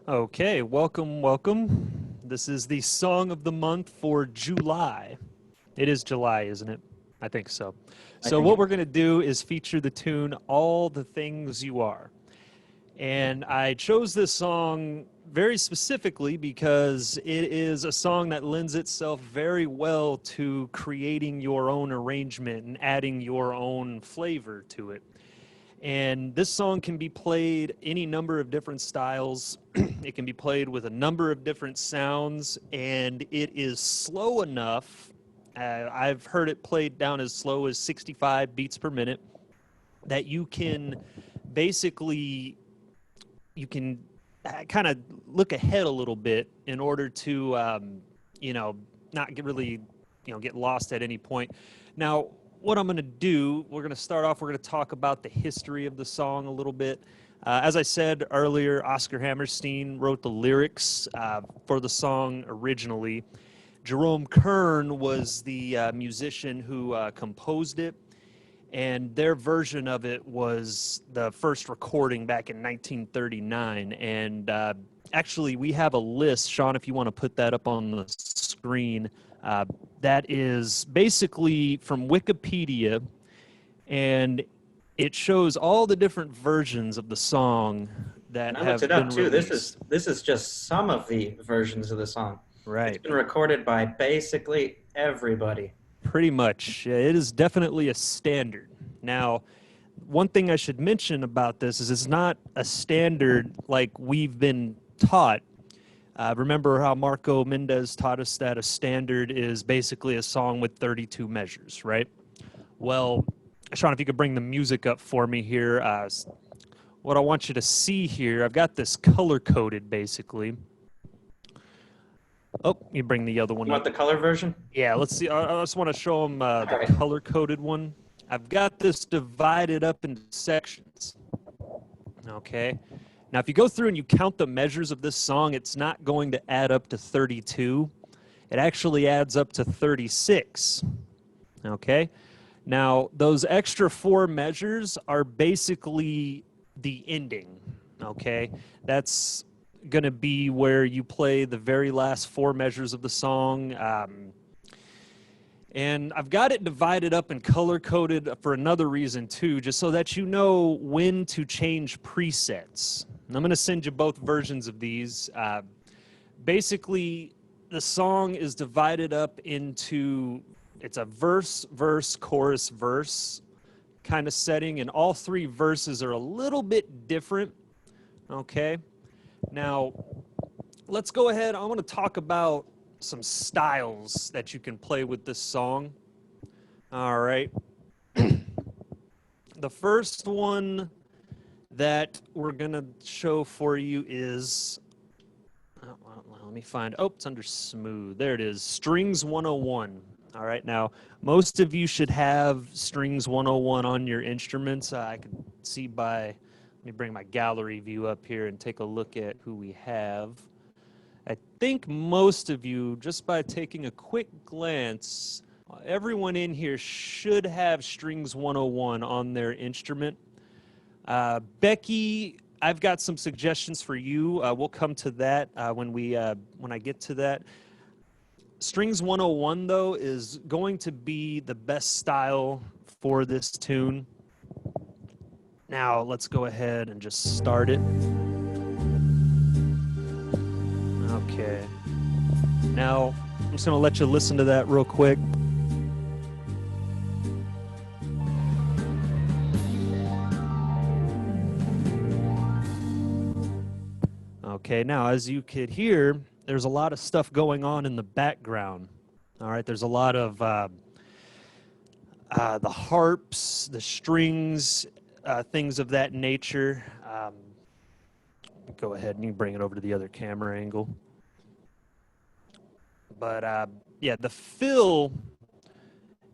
Okay, welcome, welcome. This is the song of the month for July. It is July, isn't it? I think so. I So think what it we're is. going to do is feature the tune All the Things You Are. And I chose this song very specifically because it is a song that lends itself very well to creating your own arrangement and adding your own flavor to it. And this song can be played any number of different styles. It can be played with a number of different sounds, and it is slow enough. I've heard it played down as slow as 65 beats per minute that you can basically you can kind of look ahead a little bit in order to you know not get really get lost at any point. Now what I'm going to do, we're going to start off, we're going to talk about the history of the song a little bit. As I said earlier, Oscar Hammerstein wrote the lyrics for the song originally. Jerome Kern was the musician who composed it, and their version of it was the first recording back in 1939. And actually, we have a list, Sean, if you want to put that up on the screen. That is basically from Wikipedia, and it shows all the different versions of the song that And I looked it have up been too. This is released. this is just some of the versions of the song. It's Right. been recorded by basically everybody. Pretty much. It is definitely a standard. Now, one thing I should mention about this is it's not a standard like we've been taught. Remember how Marco Mendez taught us that a standard is basically a song with 32 measures, right? Well, Sean, if you could bring the music up for me here. What I want you to see here, I've got this color coded basically. Oh, you bring the other one You want up. the color version? Yeah, let's see. I just want to show them the right. color-coded one. I've got this divided up into sections. Okay. Now, if you go through and you count the measures of this song, it's not going to add up to 32. It actually adds up to 36. Okay. Now, those extra 4 measures are basically the ending. Okay. That's going to be where you play the very last 4 measures of the song. And I've got it divided up and color-coded for another reason, too, just so that you know when to change presets. And I'm going to send you both versions of these. Basically, the song is divided up into, it's a verse, verse, chorus, verse kind of setting, and all 3 verses are a little bit different, okay? Now, let's go ahead. I want to talk about some styles that you can play with this song. All right. The first one that we're going to show for you is, let me find, it's under smooth. There it is, Strings 101. All right, now, most of you should have Strings 101 on your instruments. I can see by, let me bring my gallery view up here and take a look at who we have. I think most of you, just by taking a quick glance, everyone in here should have Strings 101 on their instrument. Becky, I've got some suggestions for you. We'll come to that when I get to that. Strings 101, though, is going to be the best style for this tune. Now, let's go ahead and just start it. Okay. Now, I'm just going to let you listen to that real quick. Okay, now, as you could hear, there's a lot of stuff going on in the background. All right, there's a lot of the harps, the strings, things of that nature. Go ahead and you bring it over to the other camera angle. But yeah, the fill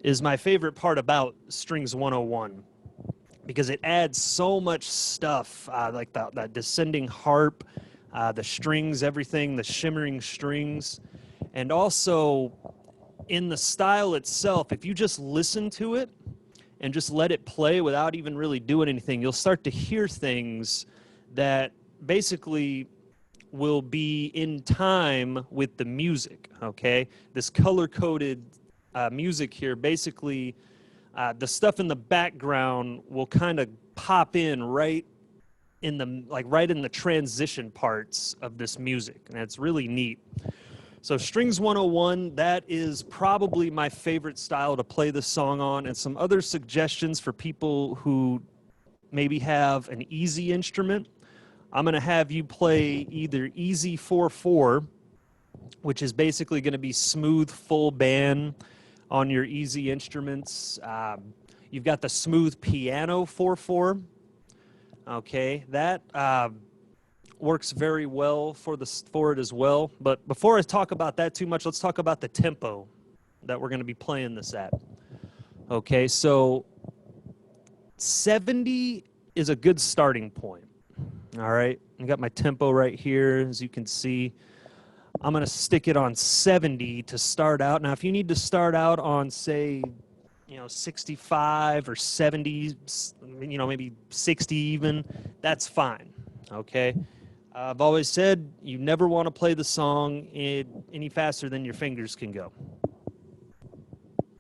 is my favorite part about Strings 101 because it adds so much stuff, like that descending harp, the strings, everything, the shimmering strings, and also in the style itself, if you just listen to it and just let it play without even really doing anything, you'll start to hear things that basically will be in time with the music, okay? This color-coded music here, basically the stuff in the background will kind of pop in right in the transition parts of this music, and it's really neat. So Strings 101, that is probably my favorite style to play this song on, and some other suggestions for people who maybe have an easy instrument. I'm going to have you play either Easy 4/4, which is basically going to be smooth full band on your easy instruments. You've got the smooth piano 4/4. Okay, that works very well for it as well. But before I talk about that too much, let's talk about the tempo that we're going to be playing this at. Okay, so 70 is a good starting point. All right, I got my tempo right here, as you can see. I'm going to stick it on 70 to start out. Now, if you need to start out on, say, 65 or 70, maybe 60 even, that's fine, okay? I've always said you never want to play the song any faster than your fingers can go.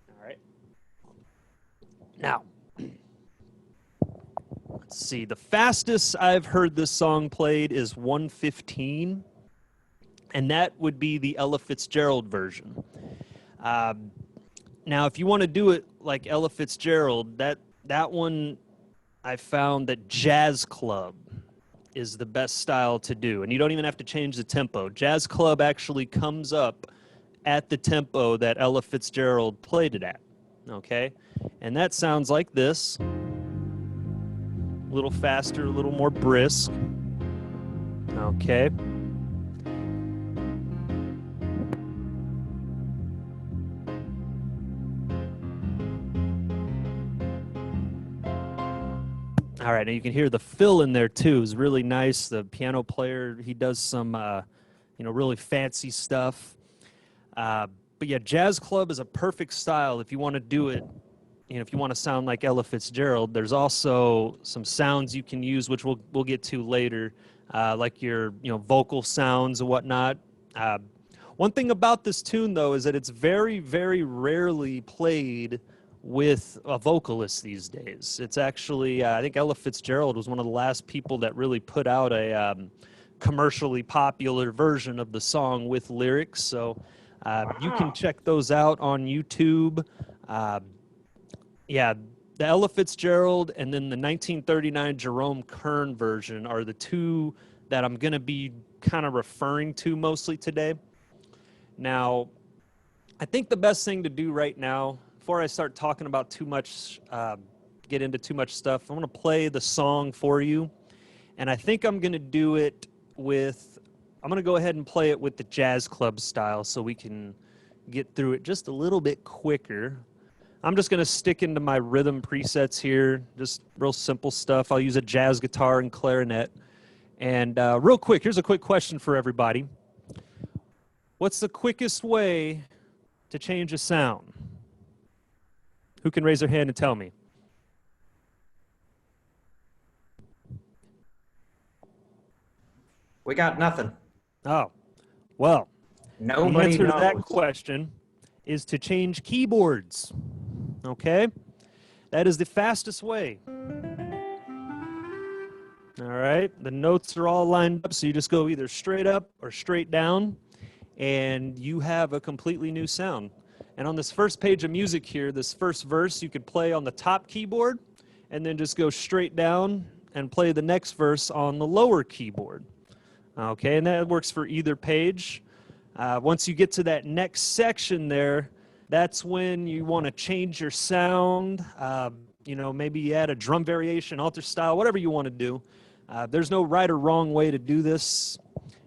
All right. Now, let's see. The fastest I've heard this song played is 115, and that would be the Ella Fitzgerald version. Now, if you want to do it like Ella Fitzgerald, that one I found that Jazz Club is the best style to do, and you don't even have to change the tempo. Jazz Club actually comes up at the tempo that Ella Fitzgerald played it at, okay? And that sounds like this. A little faster, a little more brisk. Okay. All right, now you can hear the fill in there too. It's really nice. The piano player, he does some, really fancy stuff. But yeah, Jazz Club is a perfect style if you want to do it. If you want to sound like Ella Fitzgerald. There's also some sounds you can use, which we'll get to later, like your vocal sounds and whatnot. One thing about this tune though is that it's very, very rarely played with a vocalist these days. It's actually, I think Ella Fitzgerald was one of the last people that really put out a commercially popular version of the song with lyrics. So you can check those out on YouTube. Yeah, the Ella Fitzgerald and then the 1939 Jerome Kern version are the two that I'm going to be kind of referring to mostly today. Now, I think the best thing to do right now, before I start talking about too much, get into too much stuff, I'm going to play the song for you. And I think I'm going to do it with, I'm going to go ahead and play it with the Jazz Club style so we can get through it just a little bit quicker. I'm just going to stick into my rhythm presets here, just real simple stuff. I'll use a jazz guitar and clarinet. And real quick, here's a quick question for everybody. What's the quickest way to change a sound? Who can raise their hand and tell me? We got nothing. Oh, well, Nobody the answer knows. to that question is to change keyboards, okay? That is the fastest way. All right, the notes are all lined up, so you just go either straight up or straight down, and you have a completely new sound. And on this first page of music here, this first verse, you could play on the top keyboard and then just go straight down and play the next verse on the lower keyboard. Okay, and that works for either page. Once you get to that next section there, that's when you want to change your sound. Maybe you add a drum variation, alter style, whatever you want to do. There's no right or wrong way to do this.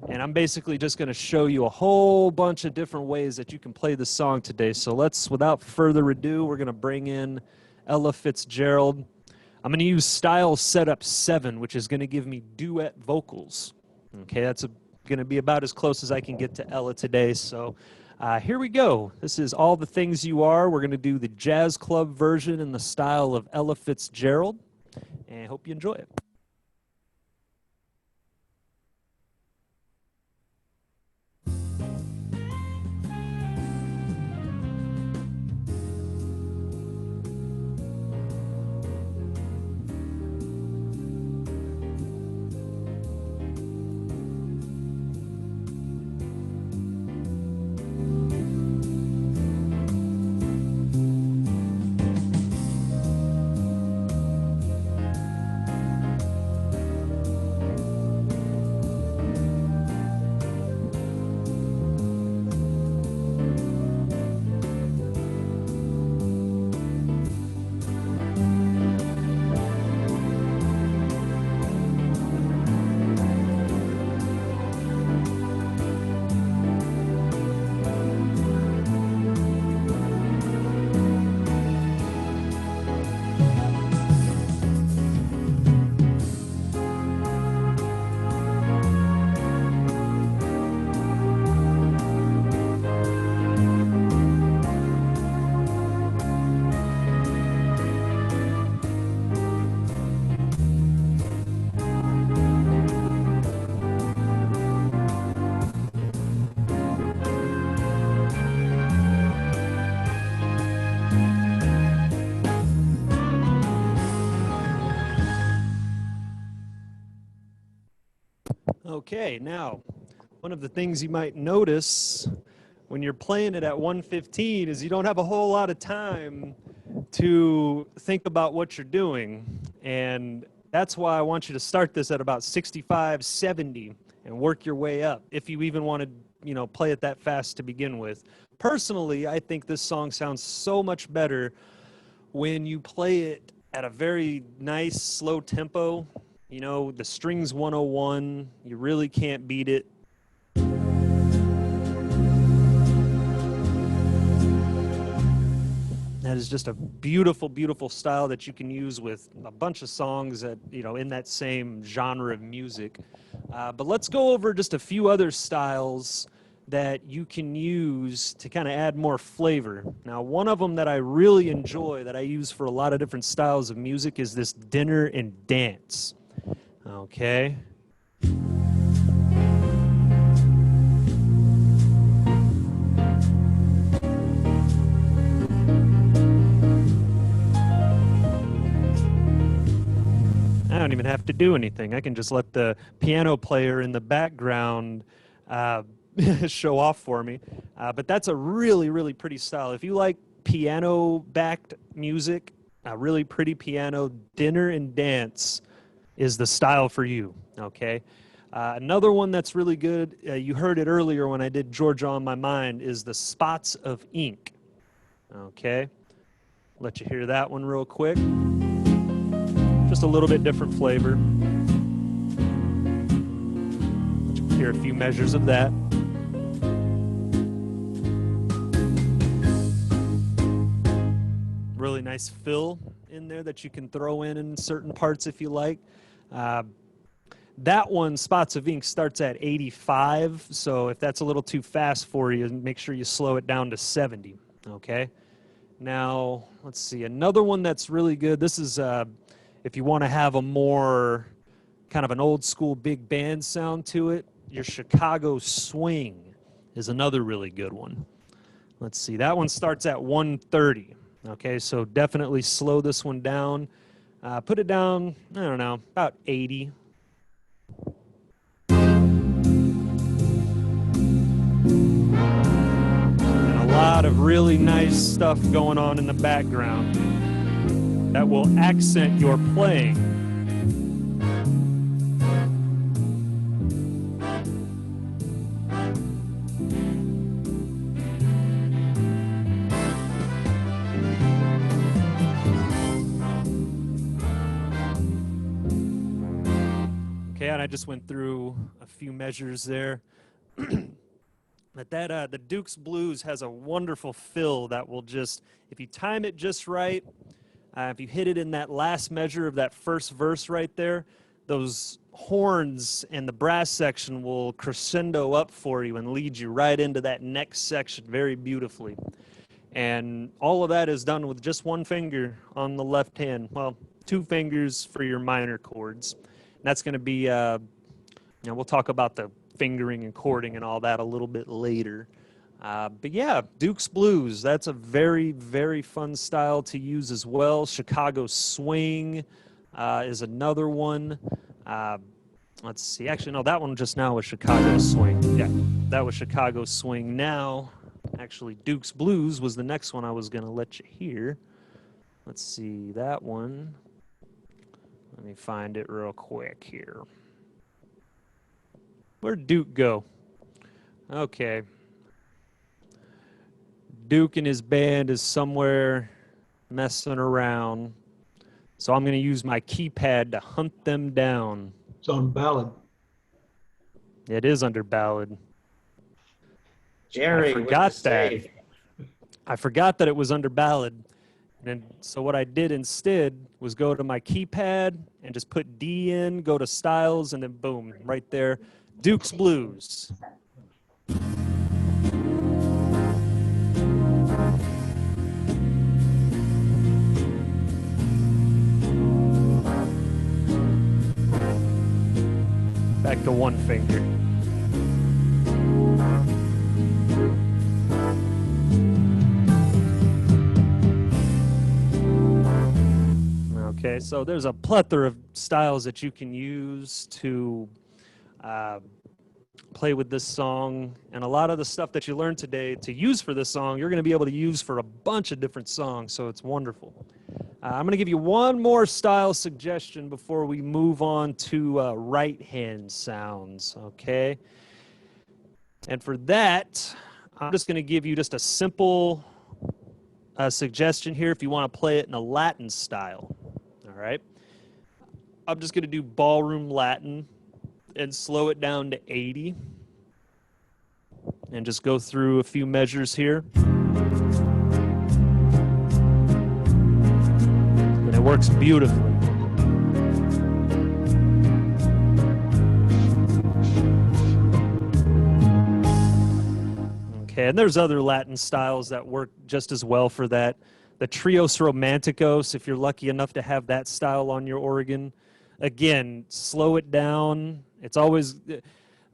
And I'm basically just going to show you a whole bunch of different ways that you can play this song today. So without further ado, we're going to bring in Ella Fitzgerald. I'm going to use style setup 7, which is going to give me duet vocals. Okay, that's going to be about as close as I can get to Ella today. So here we go. This is All the Things You Are. We're going to do the Jazz Club version in the style of Ella Fitzgerald. And I hope you enjoy it. Okay, now, one of the things you might notice when you're playing it at 115 is you don't have a whole lot of time to think about what you're doing. And that's why I want you to start this at about 65, 70 and work your way up if you even want to, play it that fast to begin with. Personally, I think this song sounds so much better when you play it at a very nice slow tempo. The strings 101, you really can't beat it. That is just a beautiful, beautiful style that you can use with a bunch of songs that, in that same genre of music. But let's go over just a few other styles that you can use to kind of add more flavor. Now, one of them that I really enjoy that I use for a lot of different styles of music is this dinner and dance. Okay. I don't even have to do anything. I can just let the piano player in the background show off for me. But that's a really, really pretty style. If you like piano-backed music, a really pretty piano, dinner and dance is the style for you, okay? Another one that's really good, you heard it earlier when I did Georgia on My Mind, is the Spots of Ink, okay? Let you hear that one real quick. Just a little bit different flavor. Let you hear a few measures of that. Really nice fill in there that you can throw in certain parts if you like. That one, Spots of Ink, starts at 85, so if that's a little too fast for you, make sure you slow it down to 70, okay? Now, let's see, another one that's really good, this is if you want to have a more kind of an old school big band sound to it, your Chicago Swing is another really good one. Let's see, that one starts at 130. Okay, so definitely slow this one down. Put it down, I don't know, about 80. And a lot of really nice stuff going on in the background that will accent your playing. Okay, and I just went through a few measures there. But the Duke's Blues has a wonderful fill that will just, if you time it just right, if you hit it in that last measure of that first verse right there, those horns and the brass section will crescendo up for you and lead you right into that next section very beautifully. And all of that is done with just one finger on the left hand. Well, two fingers for your minor chords. And that's going to be, we'll talk about the fingering and chording and all that a little bit later. But yeah, Duke's Blues, that's a very, very fun style to use as well. Chicago Swing is another one. Let's see. Actually, no, that one just now was Chicago Swing. Yeah, that was Chicago Swing. Now, actually, Duke's Blues was the next one I was going to let you hear. Let's see, that one. Let me find it real quick here. Where'd Duke go? Okay. Duke and his band is somewhere messing around. So I'm going to use my keypad to hunt them down. It's on ballad. It is under ballad. Jerry, I forgot with the that. save. I forgot that it was under ballad. And so what I did instead was go to my keypad and just put D in, go to styles, and then boom, right there, Duke's Blues. Back to one finger. Okay, so there's a plethora of styles that you can use to uh, play with this song, and a lot of the stuff that you learned today to use for this song, you're going to be able to use for a bunch of different songs, so it's wonderful. I'm going to give you one more style suggestion before we move on to right hand sounds, okay? And for that, I'm just going to give you just a simple suggestion here if you want to play it in a Latin style, all right? I'm just going to do ballroom Latin and slow it down to 80 and just go through a few measures here. And it works beautifully. Okay, and there's other Latin styles that work just as well for that. The Trios Romanticos, if you're lucky enough to have that style on your organ. Again, slow it down. It's always,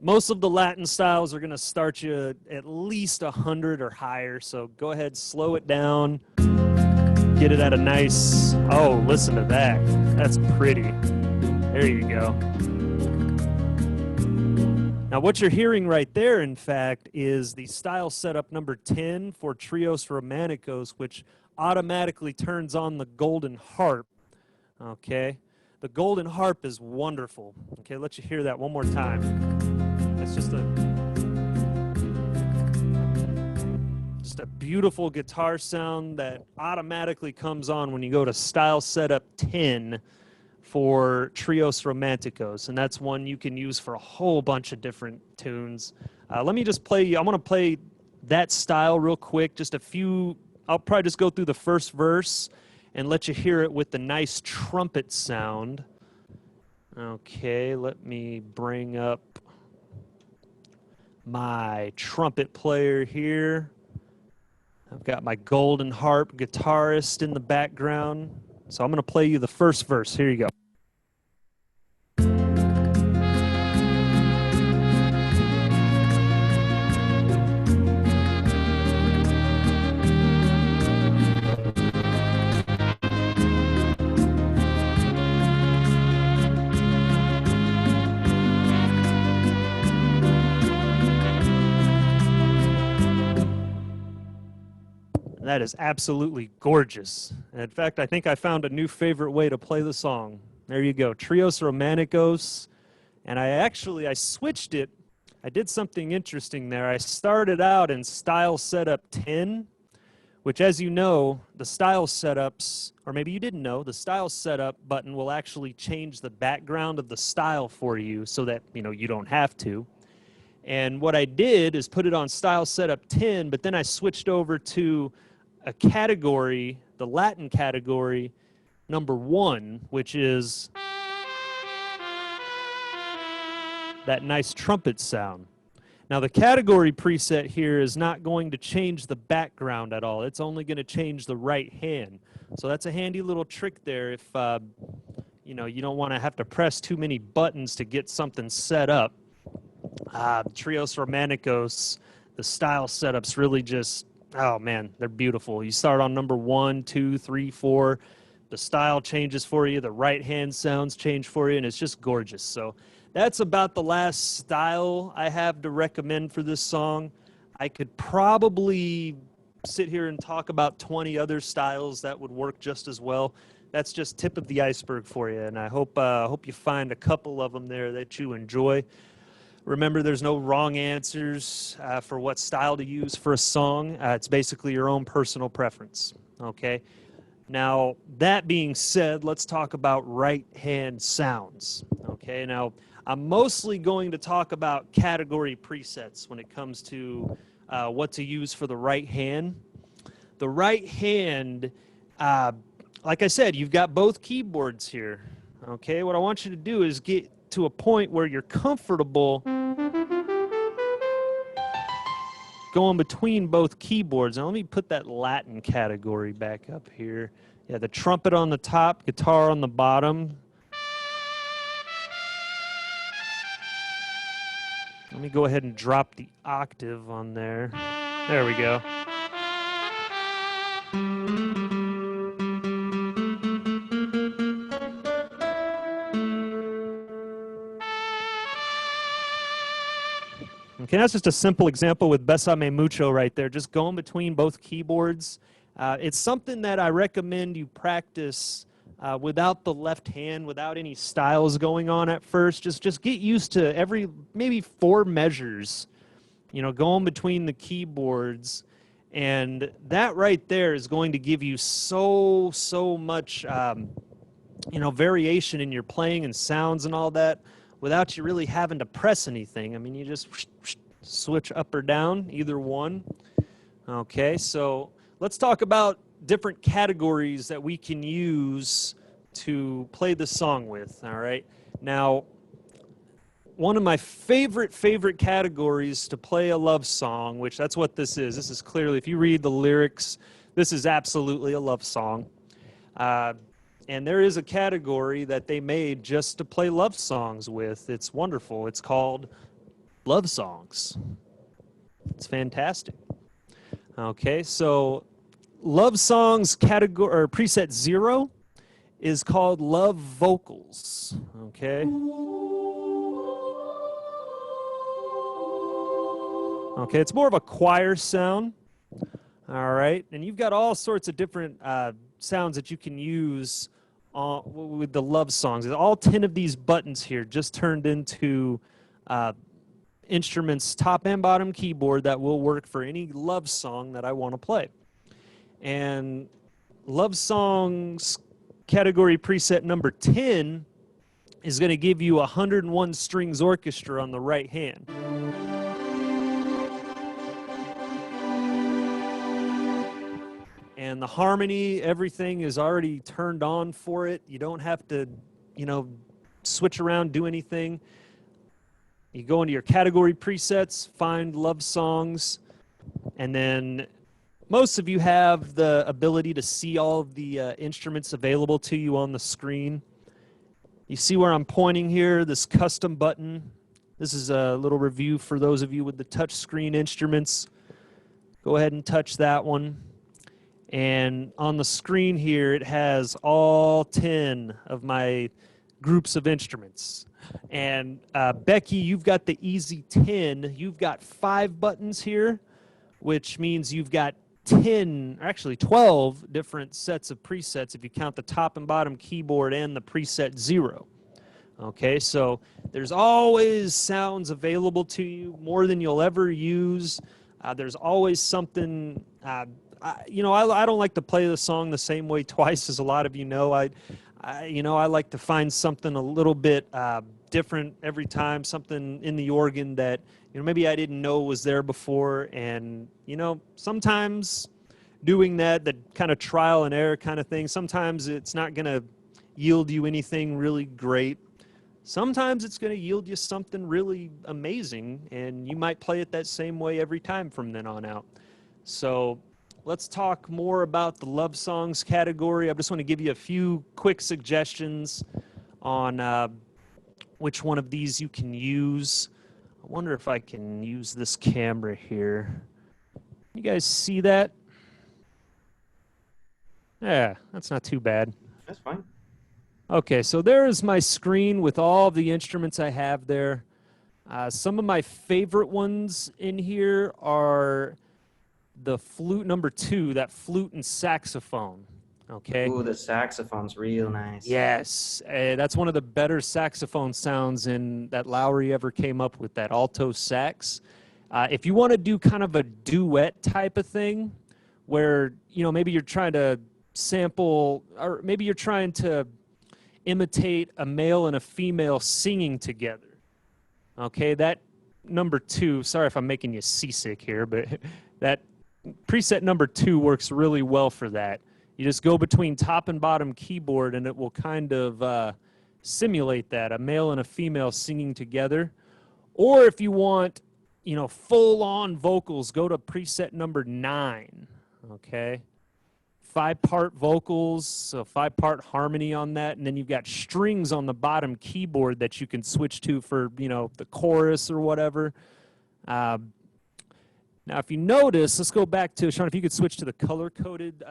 most of the Latin styles are going to start you at least 100 or higher, so go ahead, slow it down. Get it at a nice, oh, listen to that. That's pretty. There you go. Now, what you're hearing right there, in fact, is the style setup number 10 for Trios Romanticos, which automatically turns on the golden harp, okay? The golden harp is wonderful. Okay, let you hear that one more time. It's just a beautiful guitar sound that automatically comes on when you go to style setup 10 for Trios Romanticos, and that's one you can use for a whole bunch of different tunes. Let me just play you. I want to play that style real quick, just a few. I'll probably just go through the first verse and let you hear it with the nice trumpet sound. Okay, let me bring up my trumpet player here. I've got my golden harp guitarist in the background. So I'm going to play you the first verse. Here you go. That is absolutely gorgeous. And in fact, I think I found a new favorite way to play the song. There you go, Trios Romanticos. And I switched it. I did something interesting there. I started out in style setup 10, which, as you know, the style setups, or maybe you didn't know, the style setup button will actually change the background of the style for you so that, you don't have to. And what I did is put it on style setup 10, but then I switched over to a category, the Latin category, number 1, which is that nice trumpet sound. Now, the category preset here is not going to change the background at all. It's only going to change the right hand. So that's a handy little trick there if, you don't want to have to press too many buttons to get something set up. Trios Romanticos, the style setups really just, oh man, they're beautiful. You start on number 1, 2, 3, 4. The style changes for you. The right hand sounds change for you, and it's just gorgeous. So that's about the last style I have to recommend for this song. I could probably sit here and talk about 20 other styles that would work just as well. That's just tip of the iceberg for you, and I hope you find a couple of them there that you enjoy. Remember, there's no wrong answers for what style to use for a song. It's basically your own personal preference, okay? Now, that being said, let's talk about right-hand sounds, okay? Now, I'm mostly going to talk about category presets when it comes to what to use for the right hand. The right hand, like I said, you've got both keyboards here, okay? What I want you to do is get to a point where you're comfortable going between both keyboards. Now let me put that Latin category back up here. Yeah, the trumpet on the top, guitar on the bottom. Let me go ahead and drop the octave on there. There we go. Okay, that's just a simple example with Besame Mucho right there, just going between both keyboards. It's something that I recommend you practice without the left hand, without any styles going on at first. Just get used to every, maybe 4 measures, going between the keyboards. And that right there is going to give you so much, variation in your playing and sounds and all that without you really having to press anything. I mean, you just switch up or down, either one. Okay, so let's talk about different categories that we can use to play the song with, all right? Now, one of my favorite categories to play a love song, which that's what this is. This is clearly, if you read the lyrics, this is absolutely a love song. And there is a category that they made just to play love songs with. It's wonderful. It's called love songs. It's fantastic. Okay, so love songs category or preset 0 is called love vocals. Okay. Okay, it's more of a choir sound. All right, and you've got all sorts of different sounds that you can use with the love songs. All 10 of these buttons here just turned into instruments, top and bottom keyboard, that will work for any love song that I want to play. And love songs category preset number 10 is going to give you 101 strings orchestra on the right hand. And the harmony, everything is already turned on for it. You don't have to, switch around, do anything. You go into your category presets, find love songs, and then most of you have the ability to see all of the instruments available to you on the screen. You see where I'm pointing here, this custom button. This is a little review for those of you with the touch screen instruments. Go ahead and touch that one. And on the screen here, it has all 10 of my groups of instruments. And Becky, you've got the easy 10. You've got 5 buttons here, which means you've got 10, or actually 12 different sets of presets if you count the top and bottom keyboard and the preset 0. Okay, so there's always sounds available to you, more than you'll ever use. There's always something. I don't like to play the song the same way twice, as a lot of you know. I like to find something a little bit different every time, something in the organ that maybe I didn't know was there before. And sometimes doing that kind of trial and error kind of thing, sometimes it's not going to yield you anything really great. Sometimes it's going to yield you something really amazing, and you might play it that same way every time from then on out. So let's talk more about the love songs category. I just want to give you a few quick suggestions on which one of these you can use. I wonder if I can use this camera here. You guys see that? Yeah, that's not too bad. That's fine. Okay, so there is my screen with all the instruments I have there. Some of my favorite ones in here are the flute number 2, that flute and saxophone. Okay. Ooh, the saxophone's real nice. Yes, that's one of the better saxophone sounds that Lowrey ever came up with, that alto sax. If you want to do kind of a duet type of thing, where maybe you're trying to sample, or maybe you're trying to imitate a male and a female singing together. Okay, that number 2. Sorry if I'm making you seasick here, but that preset number 2 works really well for that. You just go between top and bottom keyboard, and it will kind of simulate that, a male and a female singing together. Or if you want, full-on vocals, go to preset number 9, okay? 5-part vocals, so 5-part harmony on that, and then you've got strings on the bottom keyboard that you can switch to for, the chorus or whatever. Now, if you notice, let's go back to, Sean, if you could switch to the color-coded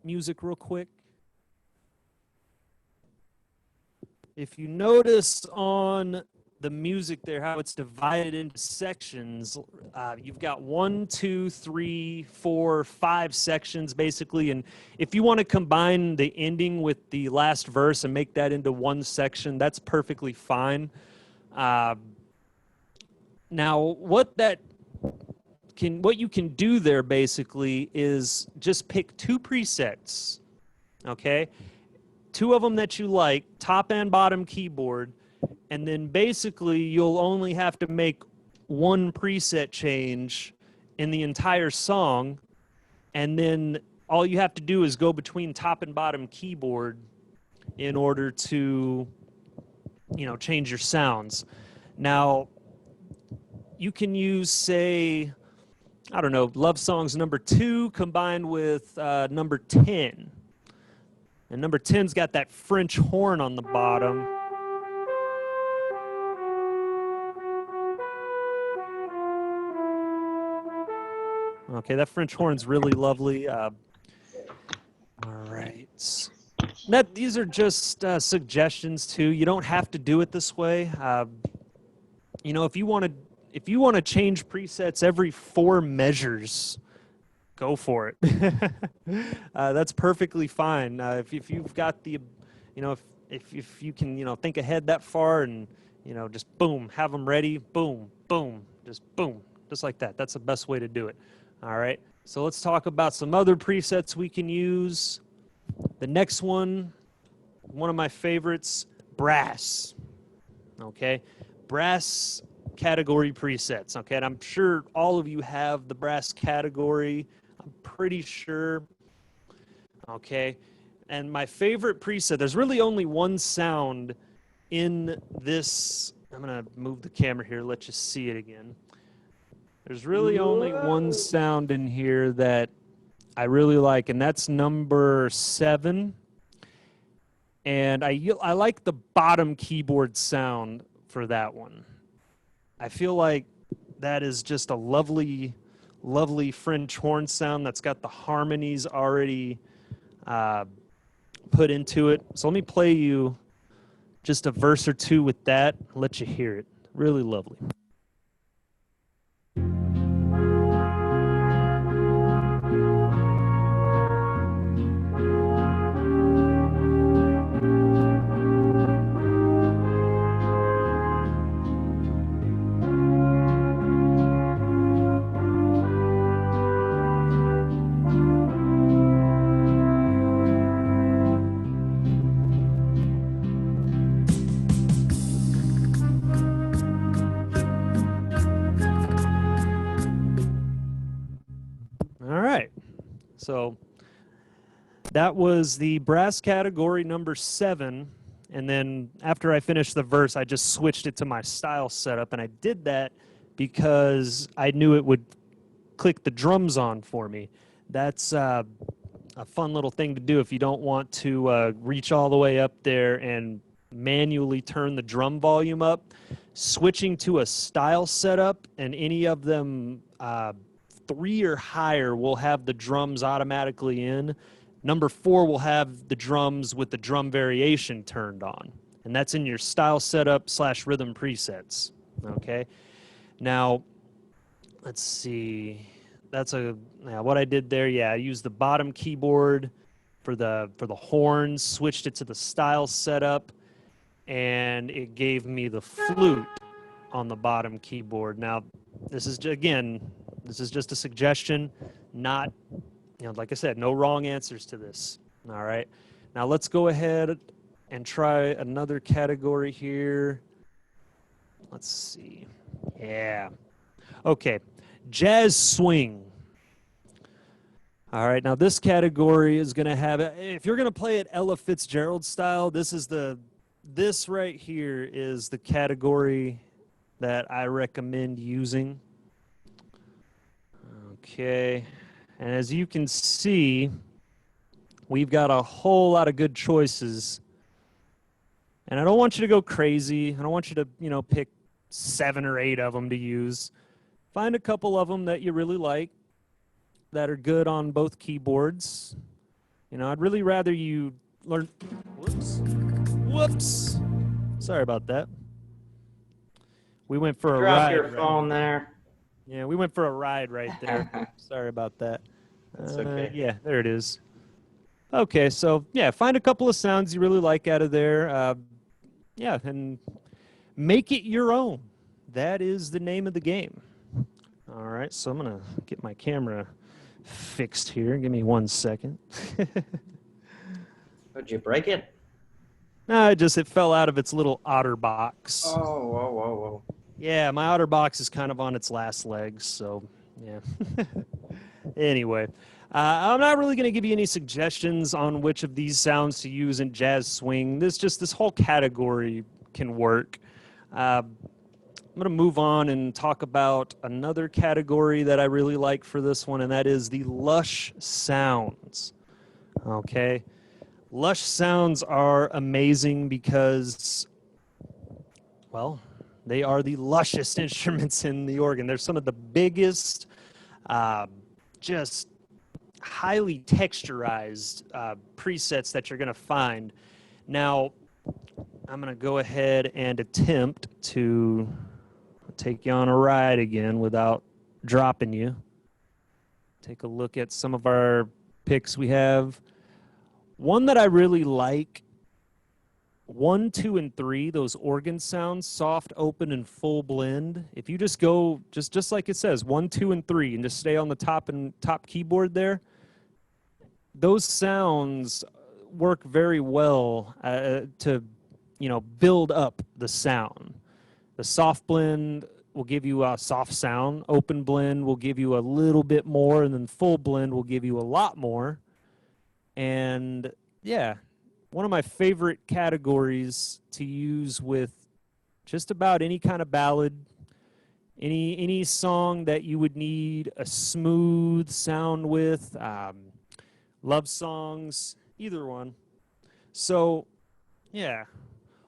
music real quick. If you notice on the music there, how it's divided into sections. You've got 1, 2, 3, 4, 5 sections basically, and if you want to combine the ending with the last verse and make that into one section, that's perfectly fine. Now, what you can do there basically is just pick 2 presets, okay? 2 of them that you like, top and bottom keyboard, and then basically you'll only have to make 1 preset change in the entire song, and then all you have to do is go between top and bottom keyboard in order to, change your sounds. Now, you can use, say, I don't know, Love Songs number 2 combined with number 10. And number 10's got that French horn on the bottom. Okay, that French horn's really lovely. All right. These are just suggestions too. You don't have to do it this way. If you want to change presets every 4 measures, go for it. That's perfectly fine. If you've got the, if you can, think ahead that far and, just boom, have them ready, boom, boom, just like that. That's the best way to do it. All right. So let's talk about some other presets we can use. The next one of my favorites, brass. Okay. Brass category presets. Okay. And I'm sure all of you have the brass category. I'm pretty sure. Okay. And my favorite preset, there's really only one sound in this. I'm going to move the camera here, let you see it again. There's really only one sound in here that I really like, and that's number 7. And I like the bottom keyboard sound for that one. I feel like that is just a lovely, lovely French horn sound that's got the harmonies already put into it. So let me play you just a verse or 2 with that, let you hear it. Really lovely. So that was the brass category number 7. And then after I finished the verse, I just switched it to my style setup. And I did that because I knew it would click the drums on for me. That's a fun little thing to do if you don't want to reach all the way up there and manually turn the drum volume up. Switching to a style setup, and any of them 3 or higher will have the drums automatically in. Number 4 will have the drums with the drum variation turned on. And that's in your style setup / rhythm presets. Okay. Now, let's see. That's what I did there. Yeah, I used the bottom keyboard for the horns, switched it to the style setup, and it gave me the flute on the bottom keyboard. Now, this is just a suggestion, not, like I said, no wrong answers to this. All right. Now let's go ahead and try another category here. Let's see. Yeah. Okay. Jazz swing. All right. Now this category is going to have, if you're going to play it Ella Fitzgerald style, this right here is the category that I recommend using. Okay, and as you can see, we've got a whole lot of good choices. And I don't want you to go crazy. I don't want you to, pick 7 or 8 of them to use. Find a couple of them that you really like, that are good on both keyboards. I'd really rather you learn... Whoops. Sorry about that. We went for a Drop ride. your Right? phone there. Yeah, we went for a ride right there. Sorry about that. That's okay. Yeah, there it is. Okay, so yeah, find a couple of sounds you really like out of there. Yeah, and make it your own. That is the name of the game. All right, so I'm gonna get my camera fixed here. Give me 1 second. Would you break it? No, it fell out of its little otter box. Oh, whoa, whoa, whoa. Yeah, my otter box is kind of on its last legs, so yeah. Anyway, I'm not really going to give you any suggestions on which of these sounds to use in jazz swing. This whole category can work. I'm going to move on and talk about another category that I really like for this one, and that is the lush sounds. Okay, lush sounds are amazing because, well, they are the lushest instruments in the organ. They're some of the biggest, just highly texturized presets that you're going to find. Now, I'm going to go ahead and attempt to take you on a ride again without dropping you. Take a look at some of our picks we have. One that I really like, 1, 2, and 3, those organ sounds, soft, open, and full blend. If you just go, just like it says, 1, 2, and 3, and just stay on the top keyboard there, those sounds work very well to, build up the sound. The soft blend will give you a soft sound. Open blend will give you a little bit more, and then full blend will give you a lot more. And yeah, one of my favorite categories to use with just about any kind of ballad, any song that you would need a smooth sound with, love songs, either one. So, yeah,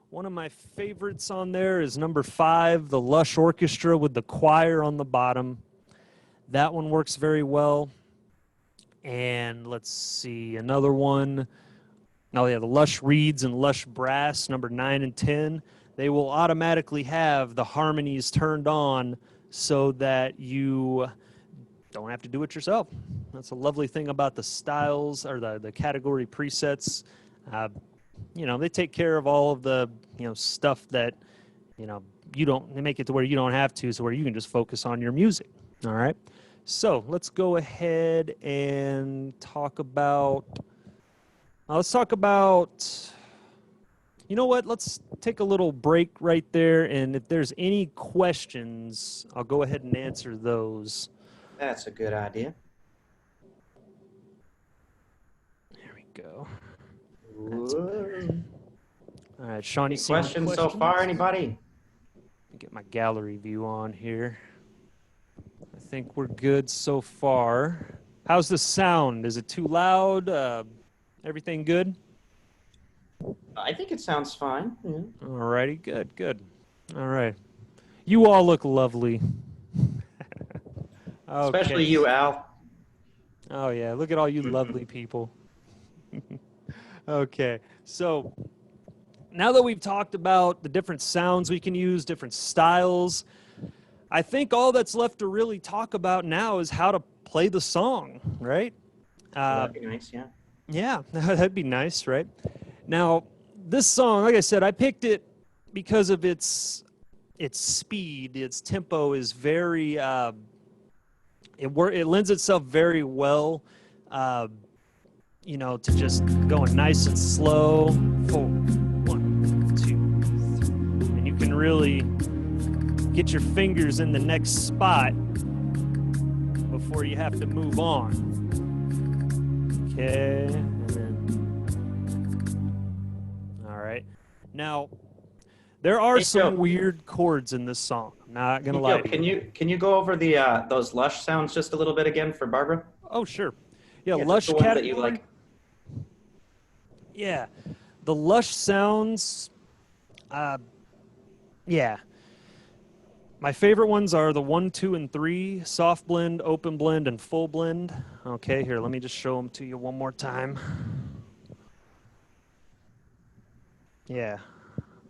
one of my favorites on there is number 5, the Lush Orchestra with the choir on the bottom. That one works very well. And let's see, another one. Oh, yeah, the Lush Reeds and Lush Brass, number 9 and 10. They will automatically have the harmonies turned on so that you don't have to do it yourself. That's a lovely thing about the styles or the category presets. They take care of all of the, stuff that, they make it to where you don't have to, so where you can just focus on your music. All right. So let's go ahead and talk about, you know what, let's take a little break right there, and if there's any questions, I'll go ahead and answer those. That's a good idea. There we go. Whoa. All right, Sean, you Any see any questions so far, anybody? Let me get my gallery view on here. I think we're good so far. How's the sound? Is it too loud? Everything good? I think it sounds fine. Yeah. All righty, good. All right. You all look lovely. Okay. Especially you, Al. Oh, yeah, look at all you lovely people. Okay, so now that we've talked about the different sounds we can use, different styles, I think all that's left to really talk about now is how to play the song, right? That'd be nice, yeah. Yeah, that'd be nice, right? Now, this song, like I said, I picked it because of its speed. Its tempo is very, it lends itself very well, to just going nice and slow. 4, 1, 2, 3. And you can really get your fingers in the next spot before you have to move on. Okay, and then, all right. Now, there are some weird chords in this song. I'm not gonna lie to you. Can you go over the those lush sounds just a little bit again for Barbara? Oh, sure. Yeah, Yeah, lush the ones category. that you like. Yeah, the lush sounds. Yeah. My favorite ones are the 1, 2, and 3, soft blend, open blend, and full blend. Okay, here, let me just show them to you one more time. Yeah.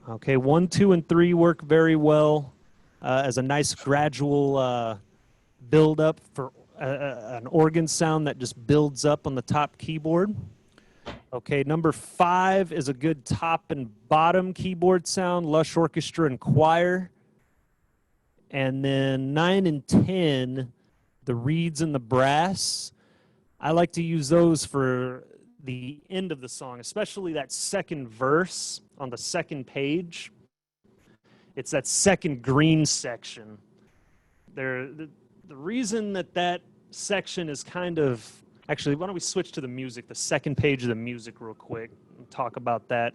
Okay, 1, 2, and 3 work very well. as a nice gradual build up for an organ sound that just builds up on the top keyboard. Okay, number 5 is a good top and bottom keyboard sound, lush orchestra and choir. And then 9 and 10, the reeds and the brass. I like to use those for the end of the song, especially that second verse on the second page. It's that second green section. The reason that section is kind of, actually, why don't we switch to the music, the second page of the music real quick, and talk about that.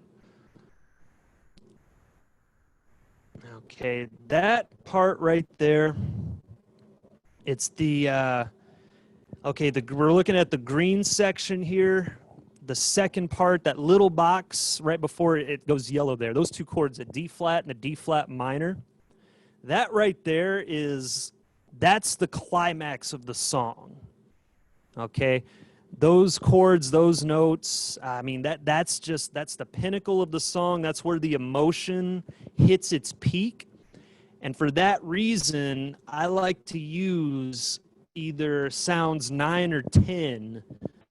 Okay, that part right there, it's the, okay, we're looking at the green section here. The second part, that little box right before it goes yellow there, those 2 chords, a D flat and a D flat minor, that right there that's the climax of the song. Okay, those chords, those notes, I mean, that's the pinnacle of the song. That's where the emotion hits its peak. And for that reason, I like to use either sounds 9 or 10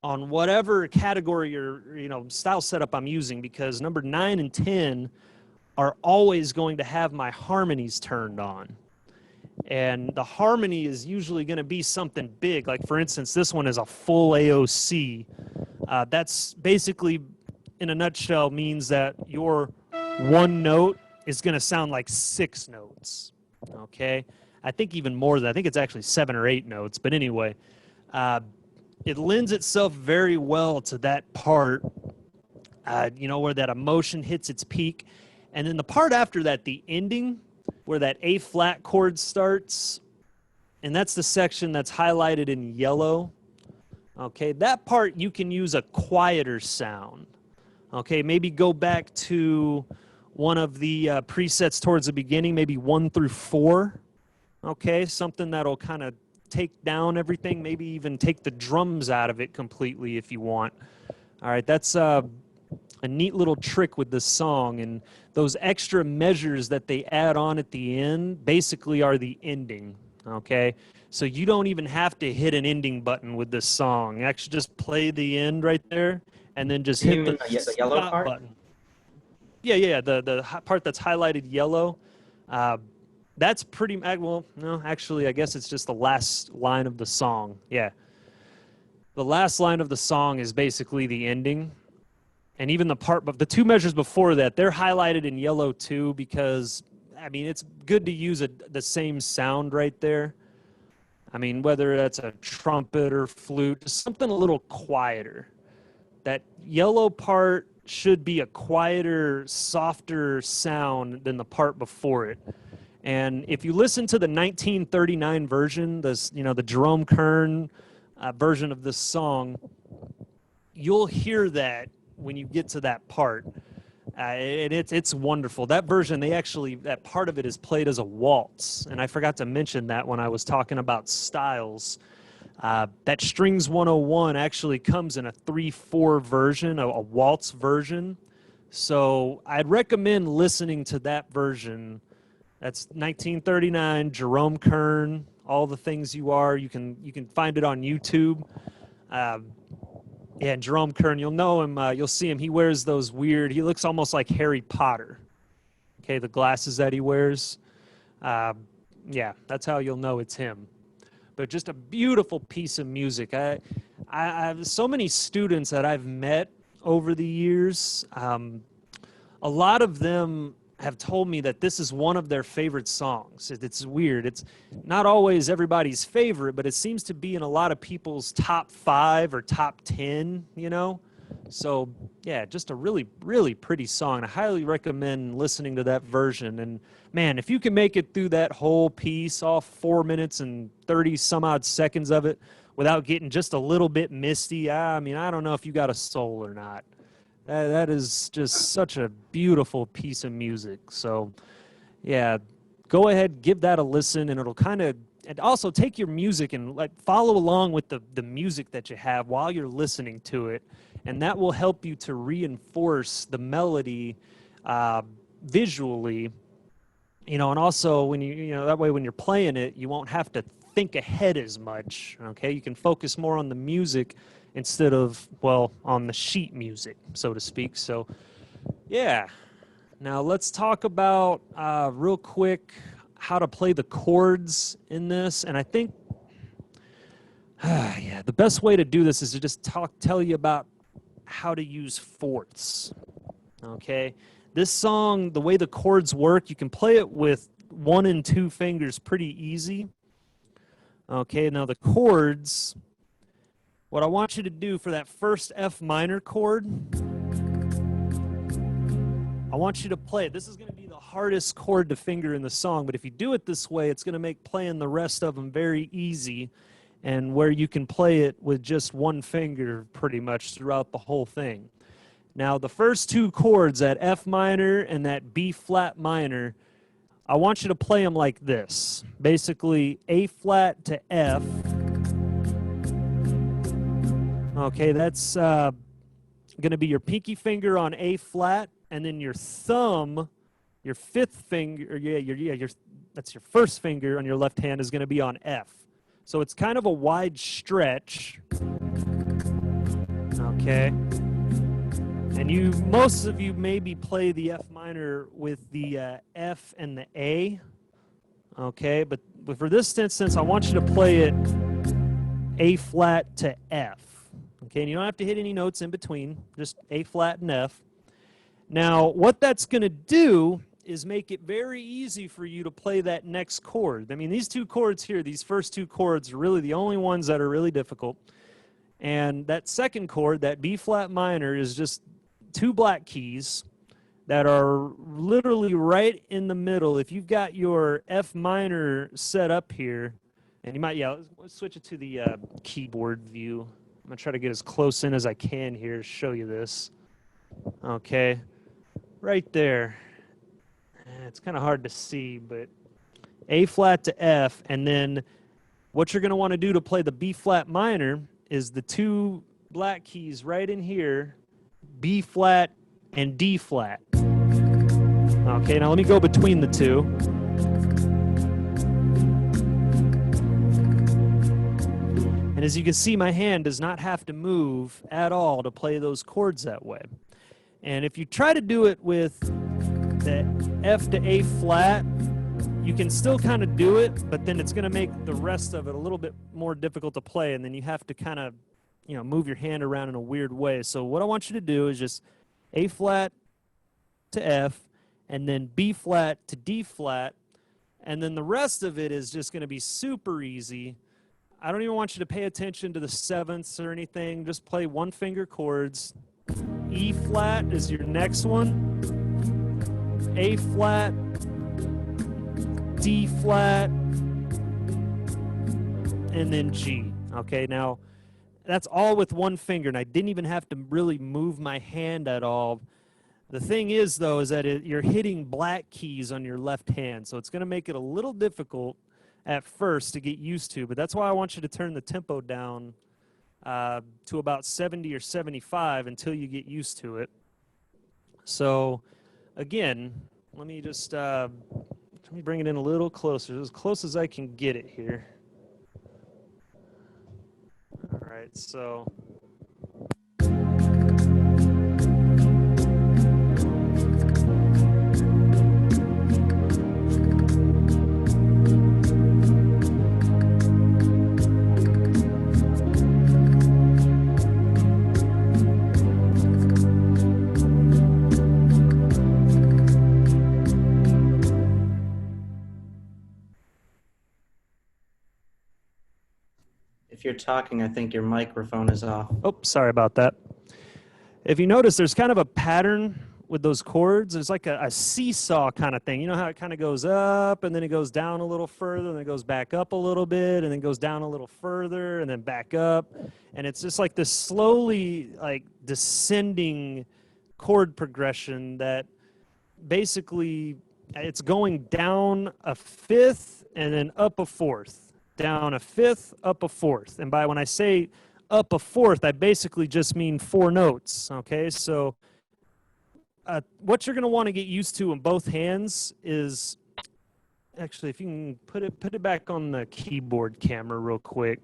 on whatever category or style setup I'm using, because number 9 and 10 are always going to have my harmonies turned on. And the harmony is usually going to be something big. Like, for instance, this one is a full AOC. That's basically, in a nutshell, means that your one note is going to sound like 6 notes. Okay? I think even more than, I think it's actually 7 or 8 notes. But anyway, it lends itself very well to that part, where that emotion hits its peak. And then the part after that, the ending, where that A flat chord starts, and that's the section that's highlighted in yellow. Okay, that part you can use a quieter sound. Okay, maybe go back to one of the presets towards the beginning, maybe 1 through 4. Okay, something that'll kind of take down everything, maybe even take the drums out of it completely if you want. All right, that's a neat little trick with this song, and those extra measures that they add on at the end basically are the ending. Okay, so you don't even have to hit an ending button with this song. Actually, just play the end right there, and then just hit the yellow stop part button. Yeah, the part that's highlighted yellow. That's pretty, well, no, actually, I guess it's just the last line of the song. Yeah. The last line of the song is basically the ending. And even the part, but the 2 measures before that, they're highlighted in yellow too, because, I mean, it's good to use the same sound right there. I mean, whether that's a trumpet or flute, something a little quieter. That yellow part should be a quieter, softer sound than the part before it. And if you listen to the 1939 version, the Jerome Kern version of this song, you'll hear that when you get to that part. And it's wonderful. That version, that part of it is played as a waltz. And I forgot to mention that when I was talking about styles. That Strings 101 actually comes in a 3/4 version, a waltz version. So I'd recommend listening to that version. That's 1939, Jerome Kern, All the Things You Are. You can find it on YouTube. Yeah, and Jerome Kern, you'll know him. You'll see him. He wears those weird, he looks almost like Harry Potter. Okay, the glasses that he wears. Yeah, that's how you'll know it's him. But just a beautiful piece of music. I have so many students that I've met over the years. A lot of them have told me that this is one of their favorite songs. It's weird. It's not always everybody's favorite, but it seems to be in a lot of people's top 5 or top 10, So, yeah, just a really, really pretty song. I highly recommend listening to that version. And, man, if you can make it through that whole piece, all 4 minutes and 30-some-odd seconds of it, without getting just a little bit misty, I mean, I don't know if you got a soul or not. That is just such a beautiful piece of music. So, yeah, go ahead, give that a listen, and it'll kind of, and also take your music and follow along with the music that you have while you're listening to it, and that will help you to reinforce the melody visually And also when that way when you're playing it, you won't have to think ahead as much. Okay, you can focus more on the music instead of, well, on the sheet music, so to speak. So, yeah. Now let's talk about real quick how to play the chords in this. And I think, yeah, the best way to do this is to just tell you about how to use fourths. Okay, this song, the way the chords work, you can play it with 1 and 2 fingers pretty easy. Okay, now the chords, what I want you to do for that first F minor chord, I want you to play it. This is going to be the hardest chord to finger in the song, but if you do it this way, it's going to make playing the rest of them very easy, and where you can play it with just 1 finger pretty much throughout the whole thing. Now, the first 2 chords, that F minor and that B flat minor, I want you to play them like this. Basically, A flat to F. Okay, that's going to be your pinky finger on A flat, and then your thumb, your 5th finger, that's your first finger on your left hand is going to be on F. So it's kind of a wide stretch. Okay. And most of you maybe play the F minor with the F and the A. Okay, but for this instance, I want you to play it A flat to F. Okay, and you don't have to hit any notes in between, just A flat and F. Now, what that's going to do is make it very easy for you to play that next chord. I mean, these 2 chords here, these first 2 chords are really the only ones that are really difficult. And that second chord, that B flat minor, is just 2 black keys that are literally right in the middle. If you've got your F minor set up here, and you might, let's switch it to the keyboard view. I'm going to try to get as close in as I can here to show you this. Okay, right there. It's kind of hard to see, but A flat to F, and then what you're going to want to do to play the B flat minor is the 2 black keys right in here, B flat and D flat. Okay, now let me go between the 2. And as you can see, my hand does not have to move at all to play those chords that way. And if you try to do it with the F to A flat, you can still kind of do it, but then it's going to make the rest of it a little bit more difficult to play, and then you have to kind of, move your hand around in a weird way. So what I want you to do is just A flat to F, and then B flat to D flat, and then the rest of it is just going to be super easy. I don't even want you to pay attention to the 7ths or anything. Just play 1 finger chords. E flat is your next one. A flat, D flat, and then G. Okay, now that's all with 1 finger, and I didn't even have to really move my hand at all. The thing is, though, is that you're hitting black keys on your left hand, so it's going to make it a little difficult at first to get used to, but that's why I want you to turn the tempo down to about 70 or 75 until you get used to it. So, again, let me bring it in a little closer, as close as I can get it here. All right, so. If you're talking, I think your microphone is off. Oh, sorry about that. If you notice, there's kind of a pattern with those chords. There's like a seesaw kind of thing. You know how it kind of goes up, and then it goes down a little further, and then it goes back up a little bit, and then goes down a little further, and then back up. And it's just like this slowly descending chord progression that basically it's going down a 5th and then up a 4th. Down a 5th, up a 4th. And when I say up a 4th, I basically just mean 4 notes, okay? So what you're going to want to get used to in both hands is actually, if you can put it back on the keyboard camera real quick.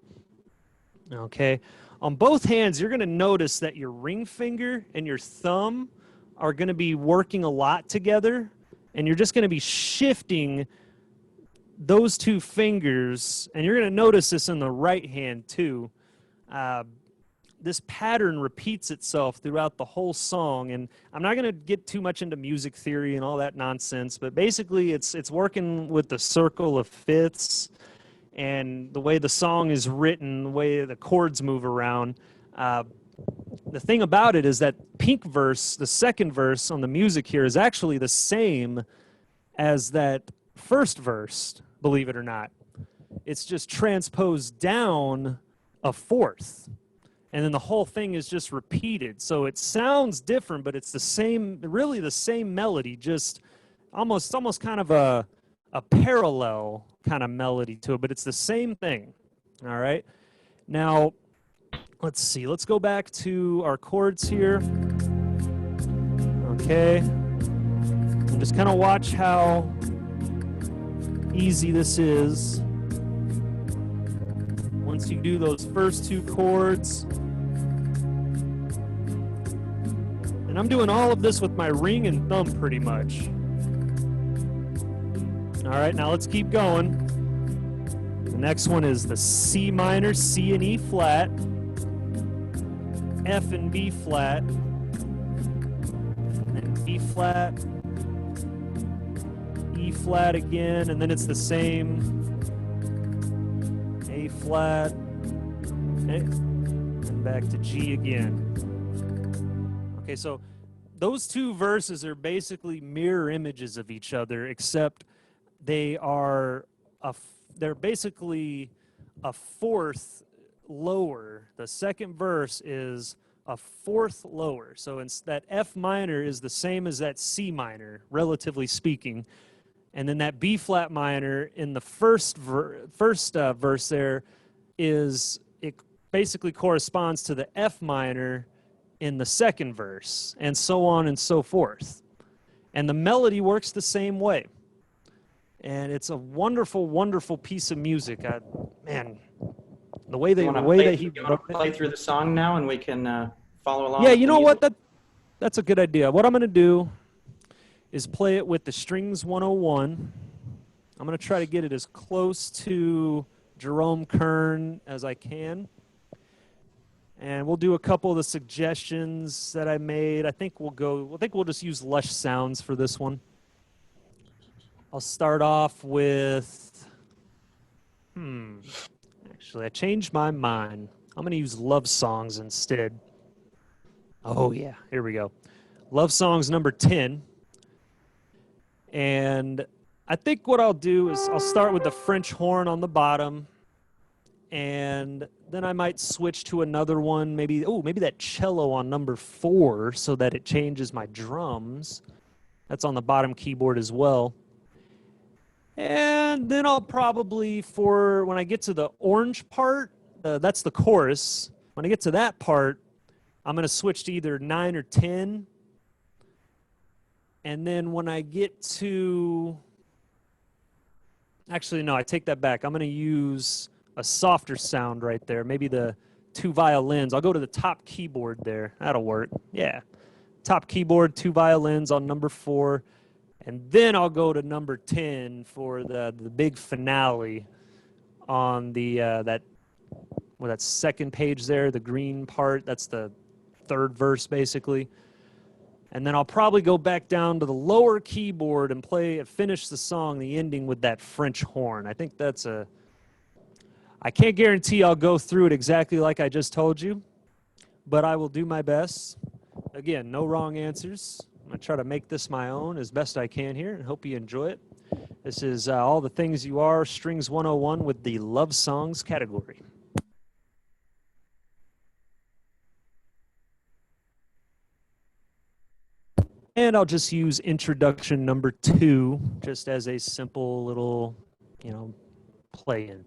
Okay. On both hands, you're going to notice that your ring finger and your thumb are going to be working a lot together, and you're just going to be shifting those two fingers, and you're going to notice this in the right hand too. This pattern repeats itself throughout the whole song, and I'm not going to get too much into music theory and all that nonsense, but basically it's working with the circle of fifths and the way the song is written, the way the chords move around. The thing about it is that pink verse, the second verse on the music here, is actually the same as that first verse, believe it or not. It's just transposed down a fourth. And then the whole thing is just repeated. So it sounds different, but it's the same, really the same melody, just almost kind of a parallel kind of melody to it, but it's the same thing. All right. Now, let's see. Let's go back to our chords here. Okay. And just kind of watch how easy this is. Once you do those first two chords. And I'm doing all of this with my ring and thumb pretty much. All right, now let's keep going. The next one is the C minor, C and E flat, F and B flat, and B flat, E flat again, and then it's the same, A flat, okay, and back to G again. Okay, so those two verses are basically mirror images of each other, except they're basically a fourth lower. The second verse is a fourth lower. So that F minor is the same as that C minor, relatively speaking. And then that B flat minor in the first verse there it basically corresponds to the F minor in the second verse, and so on and so forth. And the melody works the same way. And it's a wonderful, wonderful piece of music. Man, the way that he play through the song now, and we can follow along. Yeah, you know what? That's a good idea. What I'm going to do is play it with the Strings 101. I'm going to try to get it as close to Jerome Kern as I can. And we'll do a couple of the suggestions that I made. I think we'll just use Lush Sounds for this one. I'll start off with, actually, I changed my mind. I'm going to use Love Songs instead. Oh, yeah, here we go. Love Songs number 10. And I think what I'll do is I'll start with the French horn on the bottom, and then I might switch to another one, maybe that cello on number 4 so that it changes my drums. That's on the bottom keyboard as well. And then I'll probably, when I get to the orange part, that's the chorus. When I get to that part, I'm going to switch to either 9 or 10. And then when I get to, actually, no, I take that back. I'm going to use a softer sound right there, maybe the 2 violins. I'll go to the top keyboard there. That'll work. Yeah. Top keyboard, 2 violins on number 4. And then I'll go to number 10 for the big finale on the that second page there, the green part. That's the third verse, basically. And then I'll probably go back down to the lower keyboard and finish the song, the ending with that French horn. I think I can't guarantee I'll go through it exactly like I just told you, but I will do my best. Again, no wrong answers. I'm going to try to make this my own as best I can here, and hope you enjoy it. This is All the Things You Are, Strings 101 with the Love Songs category. And I'll just use introduction number 2 just as a simple little, play-in.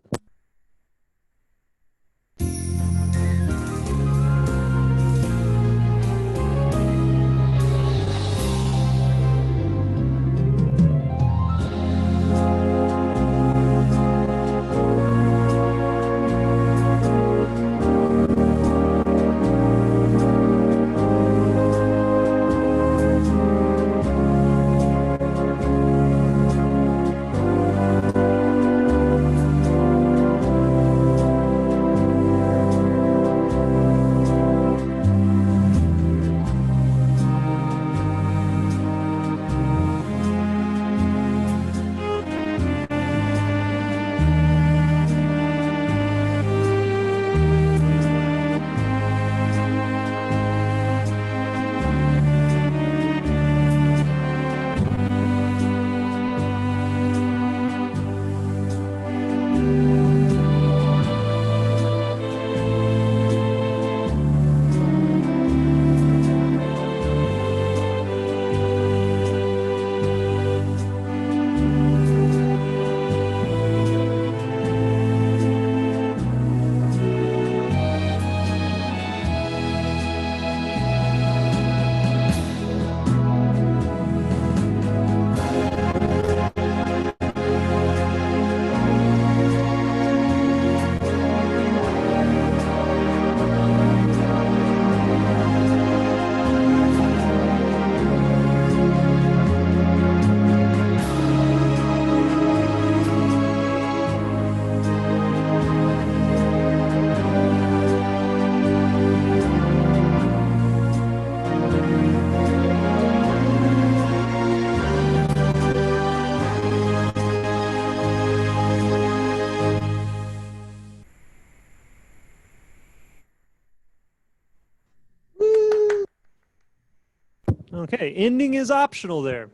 Okay, ending is optional there.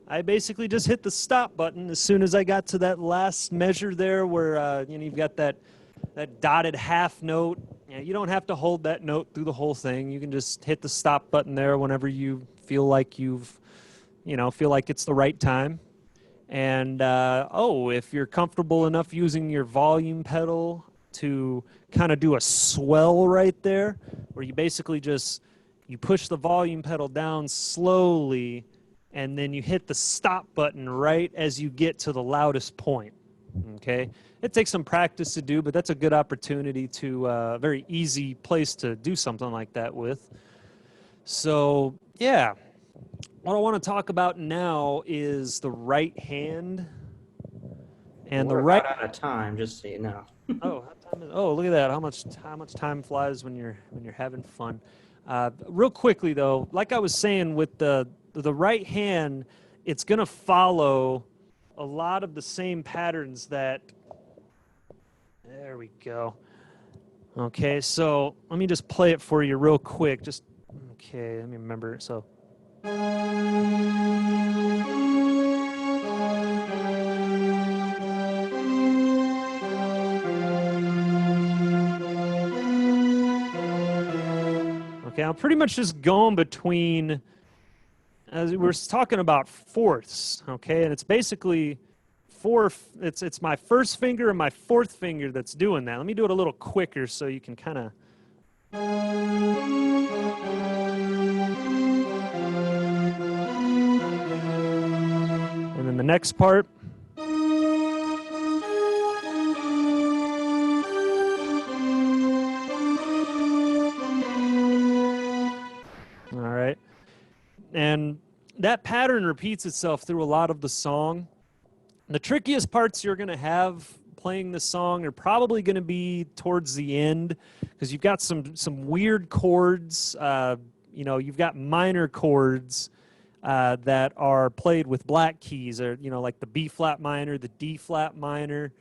I basically just hit the stop button as soon as I got to that last measure there where you've got that dotted half note. You don't have to hold that note through the whole thing. You can just hit the stop button there whenever you feel like feel like it's the right time. And if you're comfortable enough using your volume pedal to kind of do a swell right there, where you basically you push the volume pedal down slowly, and then you hit the stop button right as you get to the loudest point. Okay, it takes some practice to do, but that's a good opportunity to a very easy place to do something like that with. So yeah, what I want to talk about now is the right hand. And We're the right about out of time, just so you know. look at that! How much time flies when you're having fun. Real quickly though, like I was saying, with the right hand, it's gonna follow a lot of the same patterns that. There we go. Okay, so let me just play it for you real quick. Okay, let me remember. So. Okay, I'm pretty much just going between, as we're talking about fourths, okay, and it's basically it's my first finger and my fourth finger that's doing that. Let me do it a little quicker so you can kind of. And then the next part. All right. And that pattern repeats itself through a lot of the song. The trickiest parts you're going to have playing the song are probably going to be towards the end, because you've got some weird chords. You've got minor chords that are played with black keys, or like the B flat minor, the D flat minor.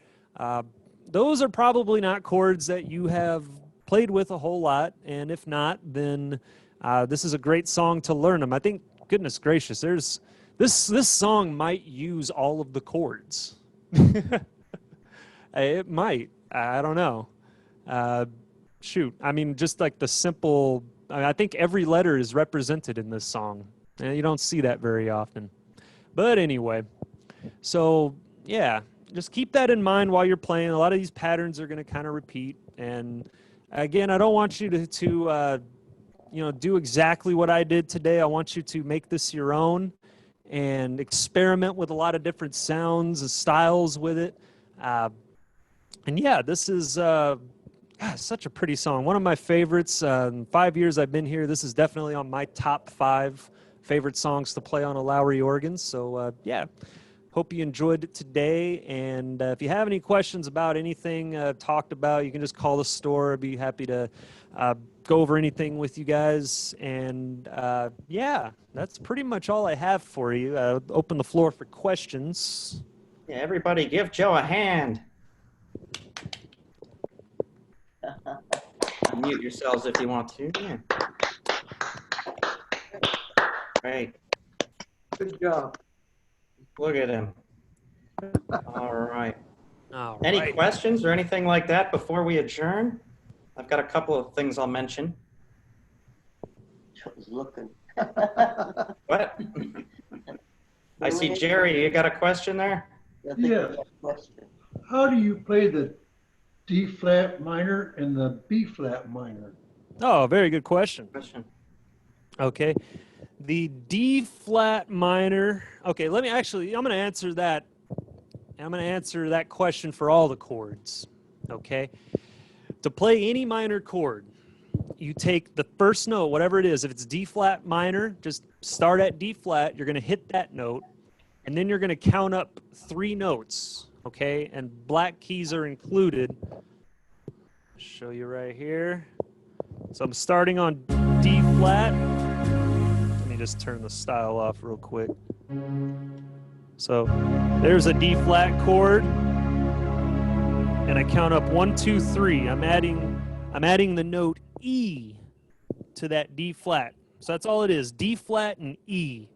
Those are probably not chords that you have played with a whole lot, and if not, then this is a great song to learn them. I think, goodness gracious, this song might use all of the chords. It might. I don't know. Shoot. I mean, just like the simple. I think every letter is represented in this song, and you don't see that very often. But anyway, so yeah, just keep that in mind while you're playing. A lot of these patterns are going to kind of repeat, and again, I don't want you to do exactly what I did today. I want you to make this your own and experiment with a lot of different sounds and styles with it. And yeah, this is such a pretty song. One of my favorites. In 5 years I've been here, this is definitely on my top 5 favorite songs to play on a Lowrey organ. So yeah, hope you enjoyed it today. And if you have any questions about anything talked about, you can just call the store. I'd be happy to go over anything with you guys. And yeah, that's pretty much all I have for you. Open the floor for questions. Yeah, everybody give Joe a hand. Mute yourselves if you want to. Yeah. Great. Good job. Look at him. All right. All Any right. questions or anything like that before we adjourn? I've got a couple of things I'll mention. Joe's looking. What? I see Jerry, you got a question there? I think Yeah. we have a question. How do you play the D flat minor and the B flat minor? Oh, very good question. Question. Okay. The D flat minor. Okay, I'm going to answer that. I'm going to answer that question for all the chords. Okay. To play any minor chord, you take the first note, whatever it is. If it's D flat minor, just start at D flat. You're going to hit that note, and then you're going to count up 3 notes. Okay, and black keys are included. Show you right here. So I'm starting on D flat. Let me just turn the style off real quick. So there's a D flat chord, and I count up 1, 2, 3. I'm adding the note E to that D flat. So that's all it is, D flat and E.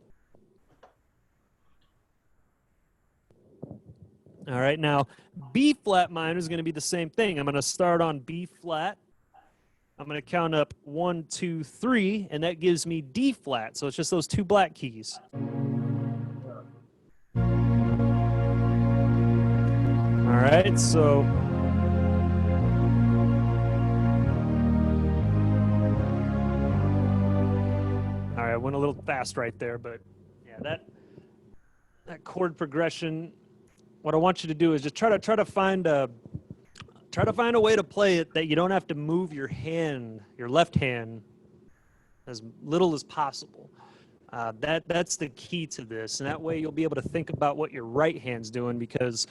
All right, now B flat minor is going to be the same thing. I'm going to start on B flat. I'm going to count up 1, 2, 3, and that gives me D flat. So it's just those two black keys. All right, so all right, I went a little fast right there, but yeah, that chord progression. What I want you to do is just try to find a way to play it that you don't have to move your hand, your left hand, as little as possible. That's the key to this, and that way you'll be able to think about what your right hand's doing, because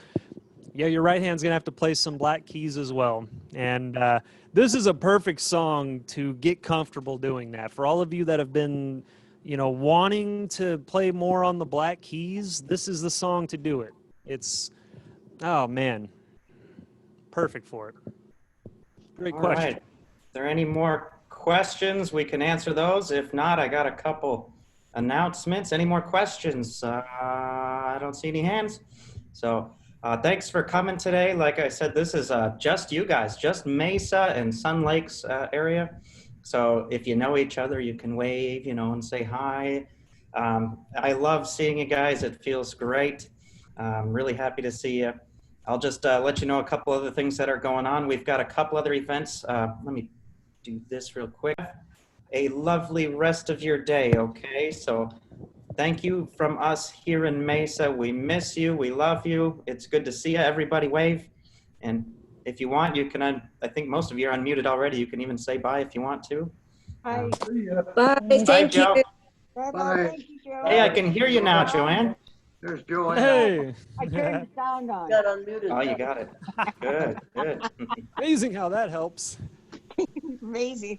yeah, your right hand's gonna have to play some black keys as well. And this is a perfect song to get comfortable doing that. For all of you that have been, wanting to play more on the black keys, this is the song to do it. It's, oh man, perfect for it. Great All question. right. Are there any more questions? We can answer those. If not, I got a couple announcements. Any more questions? I don't see any hands. So thanks for coming today. Like I said, this is just you guys, just Mesa and Sun Lakes area. So if you know each other, you can wave, and say hi. I love seeing you guys. It feels great. I'm really happy to see you. I'll just let you know a couple other things that are going on. We've got a couple other events. Let me do this real quick. A lovely rest of your day, okay? So thank you from us here in Mesa. We miss you. We love you. It's good to see you. Everybody wave. And if you want, you can, I think most of you are unmuted already. You can even say bye if you want to. Bye. Bye, Bye, thank Joe. you. Bye. Bye. Thank you, Joe. Hey, I can hear you now, Joanne. There's Joanne. Hey, I turned the sound on. Got unmuted. Oh, you got it. Good, good. amazing how that helps. Amazing.